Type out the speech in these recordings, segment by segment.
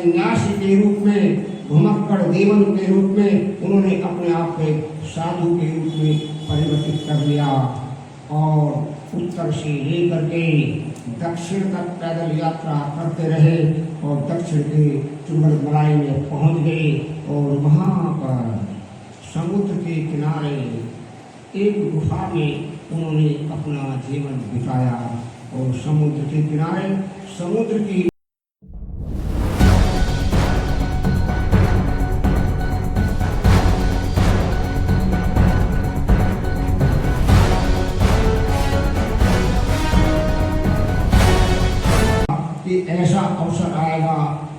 सन्यासी के रूप में, घुमक्कड़ देवन के रूप में उन्होंने अपने आप को साधु के रूप में परिवर्तित कर लिया और उत्तर से लेकर के दक्षिण तक पैदल यात्रा करते रहे और दक्षिण के चुंबलमलाई में पहुंच गए और वहाँ पर समुद्र के किनारे एक गुफा में उन्होंने अपना जीवन बिताया और समुद्र के किनारे समुद्र की कि ऐसा अवसर आएगा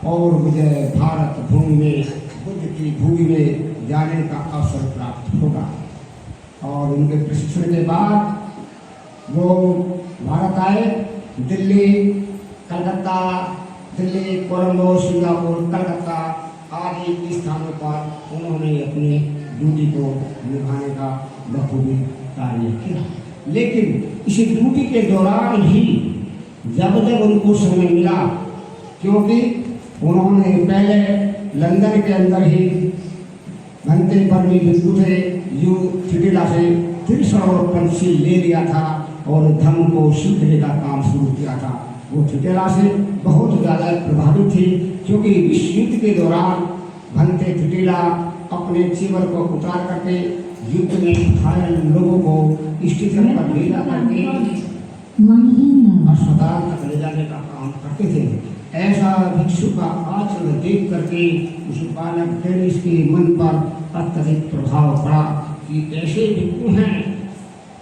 और मुझे भारत भूमि में, बुद्ध की भूमि में जाने का अवसर प्राप्त होगा। और उनके प्रशिक्षण के बाद वो भारत आए। दिल्ली, कलकत्ता, दिल्ली, कोलंबो, सिंगापुर, कलकत्ता आदि स्थानों पर उन्होंने अपनी ड्यूटी को निभाने का बखूबी कार्य किया। लेकिन इसी ड्यूटी के दौरान ही जब उनको समय मिला, क्योंकि उन्होंने पहले लंदन के अंदर ही घंटे पर भी थे जो थिटिला से त्रिशौर पंछी ले लिया था और धर्म को सीखने का काम शुरू किया था। वो थिटिला से बहुत ज़्यादा प्रभावित थी, क्योंकि विश्व युद्ध के दौरान घंटे थिटिला अपने जीवन को उतार करके युद्ध में घायल लोगों को स्टेशन पर ले जा करके अस्पताल तक ले जाने का काम करते थे। ऐसा भिक्षु का आचरण देख करके उस बालक टेनिस के मन पर अत्यधिक प्रभाव पड़ा कि ऐसे भिक्षु हैं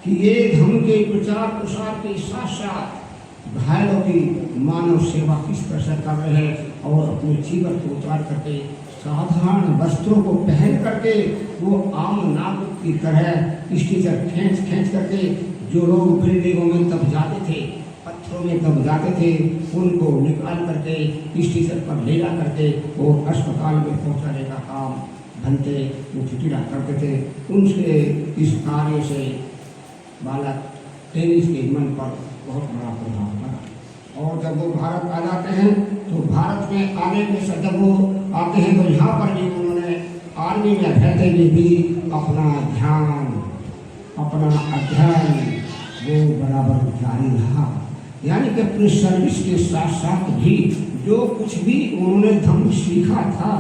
कि ये धर्म के प्रचार प्रसार के साथ साथ घायलों की मानव सेवा किस तरह से कर रहे हैं और अपने जीवन को उतार करके साधारण वस्त्रों को पहन करके वो आम नागरिक की तरह स्टीचर खींच करके जो लोग बिल्डिंगों में दब जाते थे, पत्थरों में दब जाते थे, उनको निकाल करके स्टेशन पर ले जा करके वो अस्पताल में पहुंचाने का काम घंटे वो थिटिला करते थे। उनके इस कार्य से बालक टेनिस के मन पर बहुत बड़ा प्रभाव पड़ा। और जब वो भारत आ जाते हैं तो भारत में आने के से जब वो आते हैं तो यहाँ पर भी उन्होंने आर्मी में रहते हुए भी अपना ध्यान, अपना अध्ययन वो बराबर जारी रहा। यानी कि अपनी सर्विस के साथ साथ भी जो कुछ भी उन्होंने धर्म सीखा था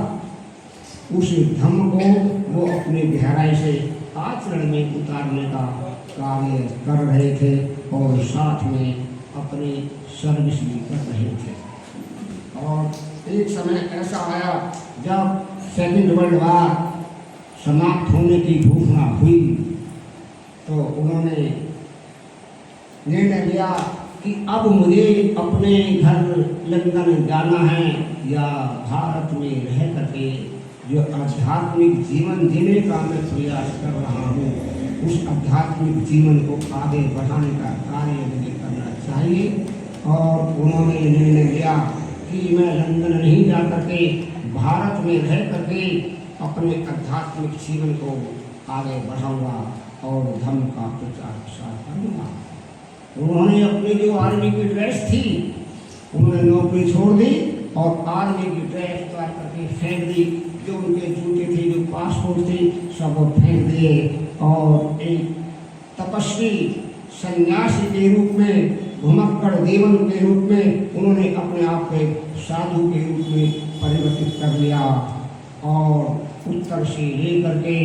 उस धर्म को वो अपने गहराई से आचरण में उतारने का कार्य कर रहे थे और साथ में अपनी सर्विस भी कर रहे थे। और एक समय ऐसा आया जब सेकेंड वर्ल्ड वार समाप्त होने की घोषणा हुई तो उन्होंने निर्णय लिया कि अब मुझे अपने घर लंदन जाना है या भारत में रह करके जो आध्यात्मिक जीवन जीने का मैं प्रयास कर रहा हूँ उस आध्यात्मिक जीवन को आगे बढ़ाने का कार्य मुझे करना चाहिए। और उन्होंने निर्णय लिया कि मैं लंदन नहीं जा करके भारत में रह करके अपने आध्यात्मिक जीवन को आगे बढ़ाऊंगा और धर्म का प्रचार प्रसार करूँगा। उन्होंने अपनी जो आर्मी की ड्रेस थी उन्होंने नौकरी छोड़ दी और आर्मी की ड्रेस उतार करके फेंक दी। जो उनके जूते थे, जो पासपोर्ट थे, सब वो फेंक दिए और एक तपस्वी सन्यासी के रूप में, घुमक्कड़ देवन के रूप में उन्होंने अपने आप को साधु के रूप में परिवर्तित कर लिया और उत्तर से लेकर के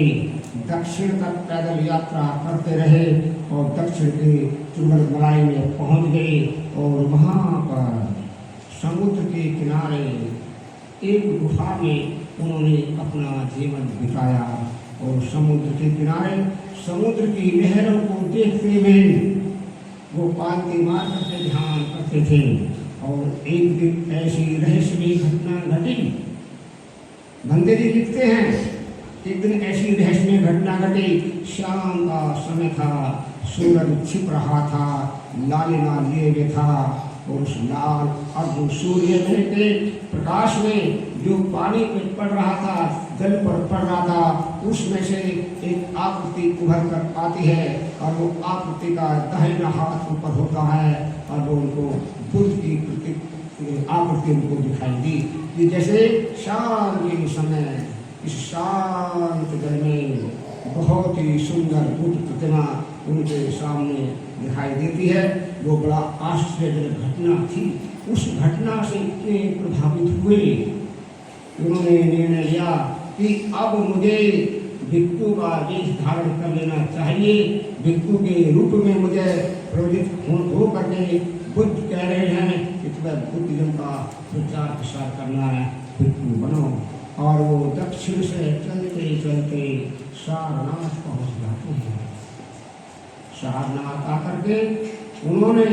दक्षिण तक पैदल यात्रा करते रहे और दक्षिण के चुंबलमलाई में पहुंच गए और वहाँ पर समुद्र के किनारे एक गुफा में उन्होंने अपना जीवन बिताया और समुद्र के किनारे समुद्र की लहरों को देखते हुए वो पालती मार करके ध्यान करते थे। और एक दिन ऐसी रहस्यमयी घटना घटी। बंदे जी लिखते हैं एक दिन ऐसी रहस्यमय घटना घटी। शाम का समय था, सूरज छिप रहा था, लालिमा लिए हुए था और उस लाल अर्ध सूर्य के प्रकाश में जो पानी पे पड़ रहा था, जल पर पड़ रहा था, उसमें से एक आकृति उभर कर आती है और वो आकृति का दाहिना हाथ ऊपर होता है और वो उनको बुद्ध की आकृति उनको दिखाई दी कि जैसे शाम के समय इस शांत जल में बहुत ही सुंदर बुद्ध प्रतिमा उनके सामने दिखाई देती है। वो बड़ा आश्चर्यजनक घटना थी। उस घटना से इतने प्रभावित हुए उन्होंने निर्णय लिया कि अब मुझे भिक्षु का वेश धारण कर लेना चाहिए। भिक्षु के रूप में मुझे प्रवृत्त हो करके बुद्ध कह रहे हैं कि तुम्हें बुद्धिज्म का प्रचार प्रसार करना है, भिक्षु बनो। और वो दक्षिण से चलते चलते सारनाथ पहुंच जाते हैं। सारनाथ आकर के उन्होंने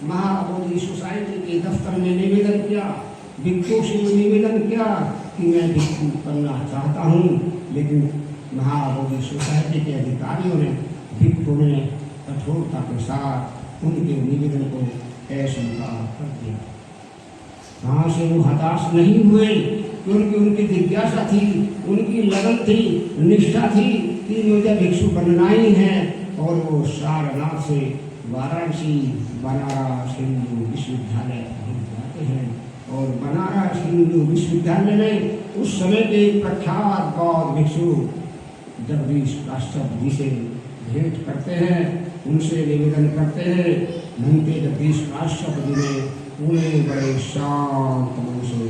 महाबोधि सोसाइटी के दफ्तर में निवेदन किया, भिक्षु से निवेदन किया कि मैं भिक्षु करना चाहता हूँ। लेकिन महाबोधि सोसाइटी के अधिकारियों ने भिक्षु ने कठोरता के साथ उनके निवेदन को अस्वीकार कर दिया। वहाँ से वो हताश नहीं हुए क्योंकि उनकी जिज्ञासा थी, उनकी लगन थी, निष्ठा थी कि मुझे भिक्षु बनना ही है। और वो सारनाथ से वाराणसी बनारस हिंदू विश्वविद्यालय पहुँच जाते हैं। और बनारस हिंदू विश्वविद्यालय में उस समय के प्रख्यात बौद्ध भिक्षु जगदीश काश्यप जी से भेंट करते हैं, उनसे निवेदन करते हैं। भंते जगदीश काश्यप जी ने उन्हें बड़े शांत मन से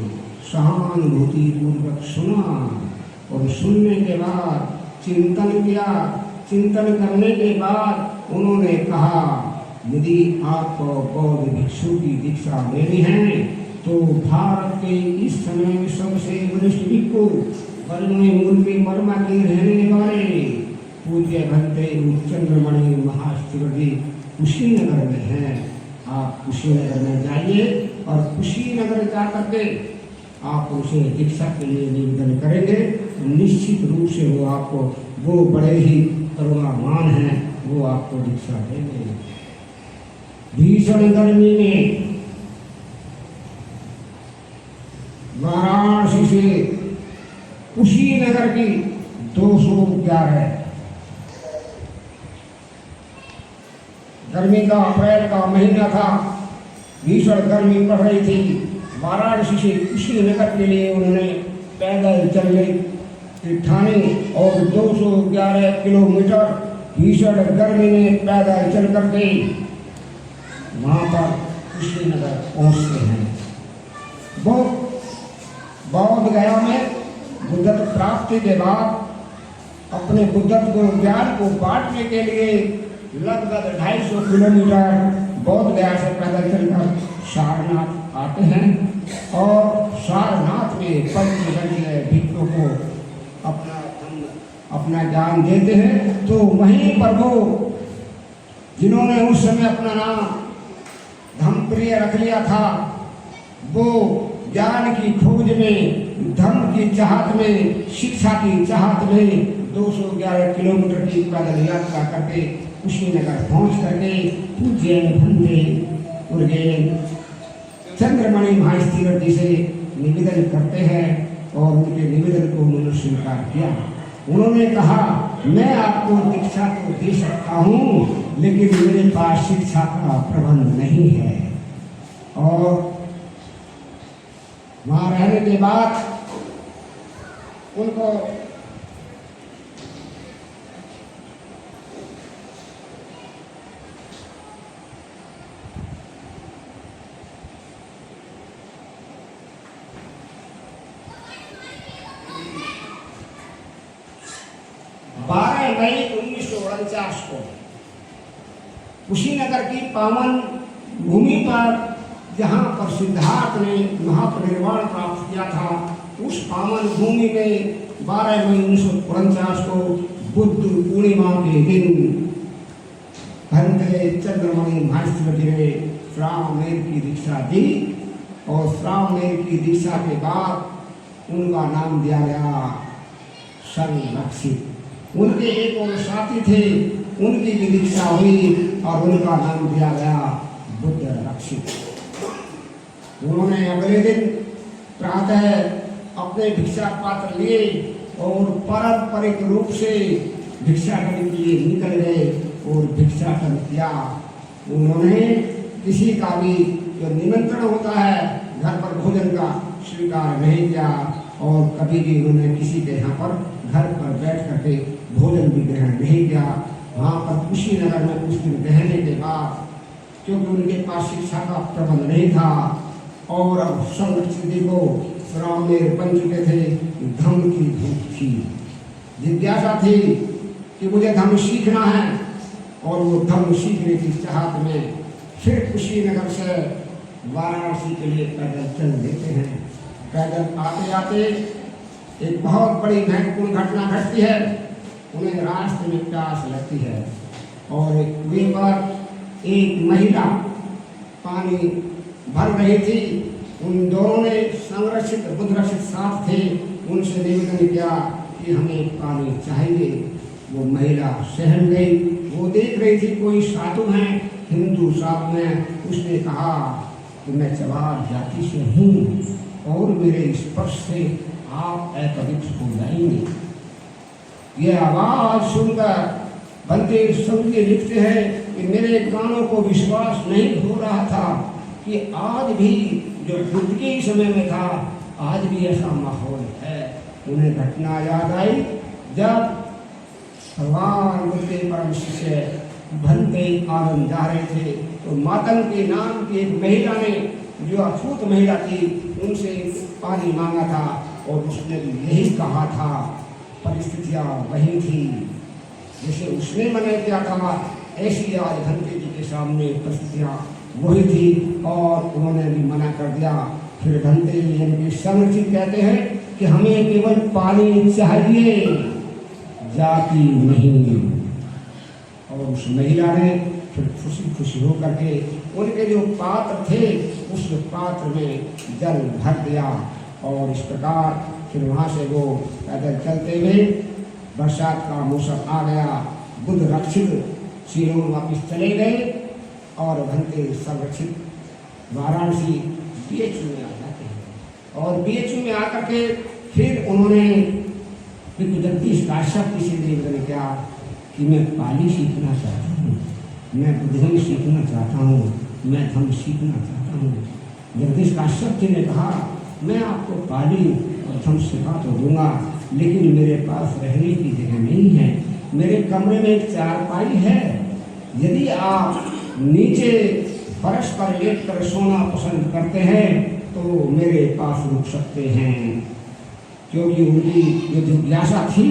सहानुभूति पूर्वक सुना और सुनने के बाद चिंतन किया। चिंतन करने के बाद उन्होंने कहा, यदि आपको बौद्ध भिक्षु की दीक्षा लेनी है तो भारत के इस समय में सबसे वरिष्ठ भिक्षु बरमई मुर्गी वर्मा के रहने वाले पूज्य भंते चंद्रमणि महास्थिर जी कुशीनगर में हैं। आप कुशीनगर में जाइए और कुशीनगर जाकर के आप उसे दीक्षा के लिए निवेदन करेंगे, निश्चित रूप से वो आपको, वो बड़े ही करुणावान हैं, वो आपको दीक्षा देंगे। भीषण गर्मी में वाराणसी से कुशीनगर की 211 गर्मी का अप्रैल का महीना था, भीषण गर्मी पड़ रही थी। वाराणसी से कुशीनगर के लिए उन्होंने पैदल चलने की ठानी और 211 किलोमीटर भीषण गर्मी में पैदल चल करके वहाँ पर कुशीनगर पहुँचते हैं। वो बौद्ध गया में बुद्धत्व प्राप्ति के बाद अपने बुद्धत्व को ज्ञान को बांटने के लिए लगभग 250 किलोमीटर बौद्ध गया से पैदल चलकर सारनाथ आते हैं। और सारनाथ में पंचदशीय भिक्षु को अपना ज्ञान देते हैं। तो वहीं पर वो जिन्होंने उस समय अपना नाम धम्मप्रिय रख लिया था, वो ज्ञान की खोज में, धर्म की चाहत में, शिक्षा की चाहत में 211 किलोमीटर की पैदल यात्रा करके कुशीनगर पहुँच करके पूज्य भंते उर्गे चंद्रमणि महास्थिर जी से निवेदन करते हैं। और उनके निवेदन को उन्होंने स्वीकार किया। उन्होंने कहा, मैं आपको दीक्षा तो दे सकता हूँ, लेकिन मेरे पास शिक्षा का प्रबंध नहीं है। और वहाँ रहने के बाद उनको मई 1949 को कुशीनगर की पावन भूमि पर, जहाँ पर सिद्धार्थ ने महापरिनिर्वाण प्राप्त किया था, उस पावन भूमि में 12 मई 1949 को बुद्ध पूर्णिमा के दिन भंते चंद्रमणि महास्थिर जी ने श्रावमेर की दीक्षा दी। और श्रावमेर की दीक्षा के बाद उनका नाम दिया गया संरक्षित। उनके एक और साथी थे, उनकी भी दीक्षा हुई और उनका नाम दिया गया बुद्ध रक्षित। उन्होंने अगले दिन प्रातः अपने भिक्षा पात्र लिए और पारंपरिक रूप से भिक्षा करने के लिए निकल गए और भिक्षाटन किया। उन्होंने किसी का भी जो निमंत्रण होता है घर पर भोजन का स्वीकार नहीं किया और कभी भी उन्होंने किसी के यहाँ पर घर पर बैठ करके भोजन भी ग्रहण नहीं किया। वहाँ पर कुशीनगर में कुछ दिन रहने के बाद, क्योंकि उनके पास शिक्षा का प्रबंध नहीं था और अब संरक्षित को श्राम में बन चुके थे, धर्म की भूख थी, जिज्ञासा थी कि मुझे धर्म सीखना है और वो धर्म सीखने की चाहत में फिर कुशीनगर से वाराणसी के लिए पैदल चल देते हैं। पैदल आते आते एक बहुत बड़ी महत्वपूर्ण घटना घटती है। उन्हें रास्ते में प्यास लगती है और एक कुएं पर एक महिला पानी भर रही थी। उन दोनों ने संरक्षित बुद्धरक्षित साथ थे, उनसे निवेदन किया कि हमें पानी चाहिए। वो महिला सहम गई। वो देख रही थी कोई साधु हैं, हिंदू साधु हैं। उसने कहा कि मैं चवार जाति से हूँ और मेरे स्पर्श से आप अपवित्र हो जाएंगे। यह आवाज सुनकर बंदे संगे लिखते हैं कि मेरे कानों को विश्वास नहीं हो रहा था कि आज भी जो बुद्ध के समय में था, आज भी ऐसा माहौल है। उन्हें घटना याद आई जब भगवान बुद्ध के परम शिष्य भंते आनंद जा रहे थे तो मातन के नाम की एक महिला ने, जो अछूत महिला थी, उनसे पानी मांगा था और उसने यही कहा था। परिस्थितियाँ वही थी जैसे उसने मना किया था, ऐसी आज भंते जी के सामने परिस्थितियाँ वही थी और उन्होंने भी मना कर दिया। फिर भंते जी इनके संरक्षित कहते हैं कि हमें केवल पानी चाहिए, जाति नहीं। और उस महिला ने फिर खुशी खुशी होकर के उनके जो पात्र थे उस पात्र में जल भर दिया और इस प्रकार फिर वहाँ से वो पैदल चलते हुए, बरसात का मौसम आ गया, बुद्ध रक्षित सीरों वापिस चले गए और भंते संरक्षित वाराणसी बीएचयू में आ जाते हैं। और बीएचयू में आकर के फिर उन्होंने जगदीश काश्यप जी से निवेदन किया कि मैं पाली सीखना चाहता हूँ, मैं बुद्धिज्म सीखना चाहता हूँ, मैं धर्म सीखना चाहता हूँ। जगदीश काश्यप जी ने कहा मैं आपको पाली और धर्म सिखा तो दूंगा, लेकिन मेरे पास रहने की जगह नहीं है। मेरे कमरे में एक चारपाई है, यदि आप नीचे फर्श पर लेट कर सोना पसंद करते हैं तो मेरे पास रुक सकते हैं। क्योंकि उनकी जो जिज्ञासा थी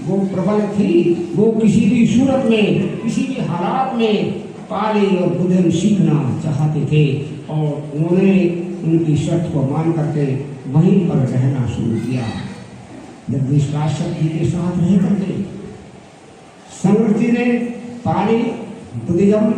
वो प्रबल थी, वो किसी भी सूरत में, किसी भी हालात में पाली और बुद्धिज्म सीखना चाहते थे और उन्होंने उनकी शर्त को मान करके वहीं पर रहना शुरू किया। जगदीश काश्यप जी के साथ रह करके संगत जी ने पाली बुद्धिज्म